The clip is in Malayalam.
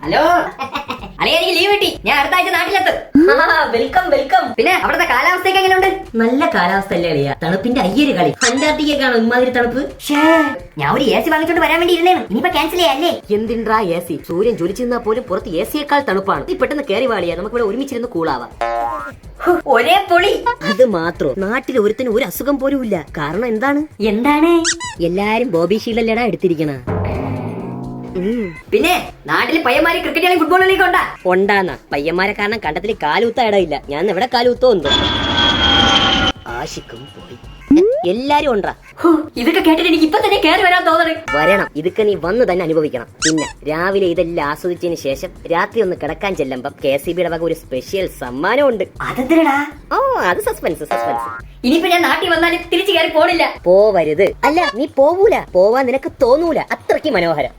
ഹലോ അളിയ, എനിക്ക് ലീവ് കിട്ടി. ഞാൻ അടുത്ത ആഴ്ച നാട്ടിലെത്തും. Welcome welcome. പിന്നെ അവിടുത്തെ കാലാവസ്ഥയൊക്കെ എങ്ങനെയുണ്ട്? നല്ല കാലാവസ്ഥ അല്ലേ അളിയ? തണുപ്പിന്റെ അയ്യര് കളി. അന്റാർട്ടിക്കക്കാണ് ഇമാതിരി തണുപ്പ്. ഞാൻ ഒരു AC വാങ്ങിച്ചോണ്ട് വരാൻ വേണ്ടി ഇരുന്നേണ്. ഇനിയിപ്പോ ക്യാൻസൽ ചെയ്യല്ലേ? എന്തിൻട്രാ AC? സൂര്യൻ ജ്വലിച്ചിരുന്നാൽ പോലും പുറത്ത് AC-യേക്കാൾ തണുപ്പാണ്. നീ പെട്ടെന്ന് കയറി വാളിയാ, നമുക്ക് ഇവിടെ ഒരുമിച്ചിരുന്ന് കൂളാവാം. ഒരേ പൊളി. അത് മാത്രം, നാട്ടിൽ ഒരുത്തിന് ഒരു അസുഖം പോലും ഇല്ല. കാരണം എന്താണ്? എല്ലാരും ബോബി ഷീൽഡല്ലേടാ എടുത്തിരിക്കണ. പിന്നെ നാട്ടില് പയ്യന്മാര് ക്രിക്കറ്റ് കളി ഫുട്ബോൾ കളിയൊക്കെ ഉണ്ടാ? ഉണ്ടാന്ന പയ്യന്മാരെ കാരണം കണ്ടത്തിൽ കാലൂത്ത ഇടയില്ല. ഞാൻ എവിടെ കാലൂത്തോ എന്തോ. ആശിക്കും പോയി. എല്ലാരും ഉണ്ടാ. ഇതൊക്കെ കേട്ടിട്ട് എനിക്ക് ഇപ്പൊ തന്നെ കയറി വരാൻ തോന്നണം. വരണം, ഇതൊക്കെ നീ വന്ന് തന്നെ അനുഭവിക്കണം. പിന്നെ രാവിലെ ഇതെല്ലാം ആസ്വദിച്ചതിന് ശേഷം രാത്രി ഒന്ന് കിടക്കാൻ ചെല്ലുമ്പം KCBയുടെ വക ഒരു സ്പെഷ്യൽ സമ്മാനമുണ്ട്. അതെന്തിനാ? ഓ, അത് സസ്പെൻസ്. ഇനിയിപ്പോ ഞാൻ നാട്ടിൽ വന്നാലും തിരിച്ചു കയറി പോണില്ല. പോവരുത്. അല്ല, നീ പോവൂല. പോവാൻ നിനക്ക് തോന്നൂല. അത്രയ്ക്ക് മനോഹരം.